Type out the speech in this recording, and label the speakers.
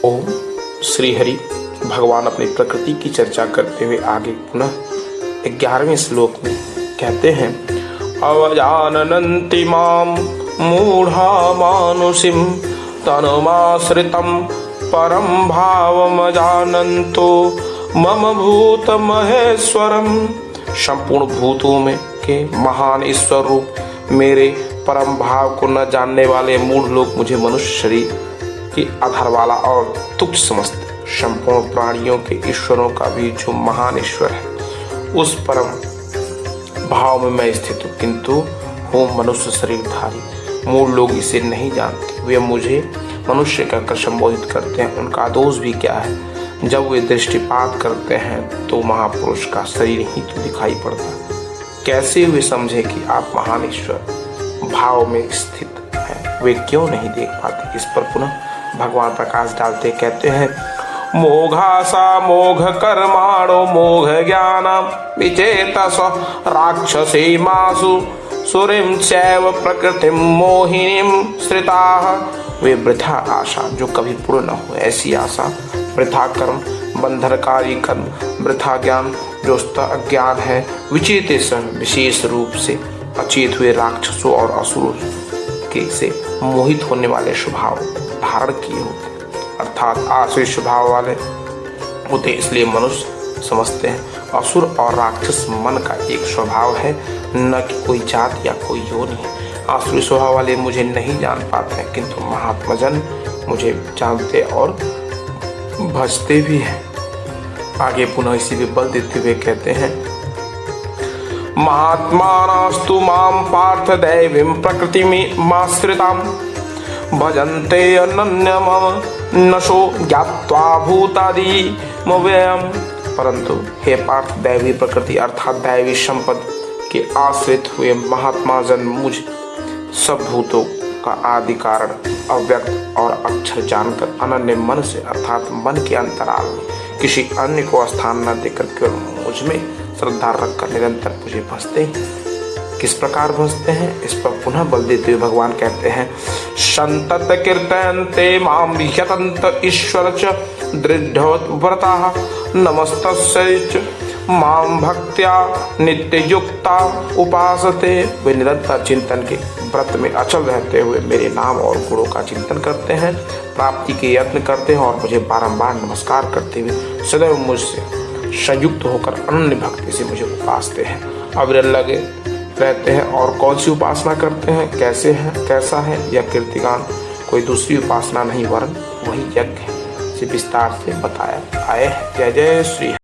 Speaker 1: ओम श्री हरि। भगवान अपनी प्रकृति की चर्चा करते हुए आगे पुनः 11वें श्लोक में कहते हैं, अवजानन्ति माम मूढ़ा मानुषिम तनुमाश्रितं परम भावमजानन्तो मम भूत महेश्वरम। संपूर्ण भूतों में के महान ईश्वर रूप मेरे परम भाव को न जानने वाले मूढ़ लोग मुझे मनुष्य शरीर के आधार वाला और तुच्छ समझते। संपूर्ण प्राणियों के ईश्वरों का भी जो महान ईश्वर है उस परम भाव में मैं स्थित हूँ, किंतु हूँ मनुष्य शरीरधारी। मूढ़ लोग इसे नहीं जानते। वे मुझे मनुष्य कहकर संबोधित करते हैं। उनका दोष भी क्या है? जब वे दृष्टिपात करते हैं तो महापुरुष का शरीर ही तो दिखाई पड़ता है। कैसे वे समझे कि आप महान ईश्वर भाव में स्थित हैं? वे क्यों नहीं देख पाते? इस पर पुनः भगवान प्रकाश डालते कहते हैं, मोघासा मोघ कर्माणो मोघ ज्ञानम विचेतस राक्षसी मासु सुरीं चैव प्रकृतिम मोहिनीम श्रिताः। वे वृथा आशा जो कभी पूर्ण न हो, ऐसी आशा, वृथा कर्म, बंधनकारी कर्म, वृथा ज्ञान जो अज्ञान है, विचेत विशेष रूप से अचेत हुए राक्षसों और असुरों के से मोहित होने वाले स्वभाव धारण किए होते, अर्थात आसुरी स्वभाव वाले होते। इसलिए मनुष्य समझते हैं असुर और राक्षस मन का एक स्वभाव है, न कि कोई जात या कोई योनि है। आसुरी स्वभाव वाले मुझे नहीं जान पाते हैं, किंतु महात्मा जन मुझे जानते और भजते भी हैं। आगे पुनः इसी पे बल देते हुए कहते हैं, महात्मानास्तु माम पार्थ दैवीं प्रकृतिमाश्रिताम् भजन्ते अनन्यम नशो ज्ञात्वा भूतादिमव्ययम्। परंतु हे पार्थ, दैवी प्रकृति अर्थात दैवी संपत्ति के आश्रित हुए महात्मा जन मुझ सब भूतों का आदि कारण अव्यक्त और अक्षर जानकर अनन्य मन से अर्थात मन के अंतराल में किसी अन्य को स्थान न देकर केवल मुझ में श्रद्धा रखकर निरंतर मुझे भजते हैं। किस प्रकार भजते हैं? इस पर पुनः बल देते हुए भगवान कहते हैं, संतत कीर्तयन्ते माम यतन्त ईश्वर च दृढ़व्रताः नमस्तस्यै च माम भक्त्या नित्ययुक्ता उपासते। वे निरंतर चिंतन के व्रत में अचल रहते हुए मेरे नाम और गुणों का चिंतन करते हैं, प्राप्ति के यत्न करते हैं और मुझे बारंबार नमस्कार करते हुए सदैव मुझसे संयुक्त होकर अनन्य भक्ति से मुझे उपासते हैं, अविरल लगे रहते हैं। और कौन सी उपासना करते हैं, कैसे है, कैसा है यह कीर्तिगान कोई दूसरी उपासना नहीं वरन वही यज्ञ है, से विस्तार से बताया आए हैं। जय जय श्री।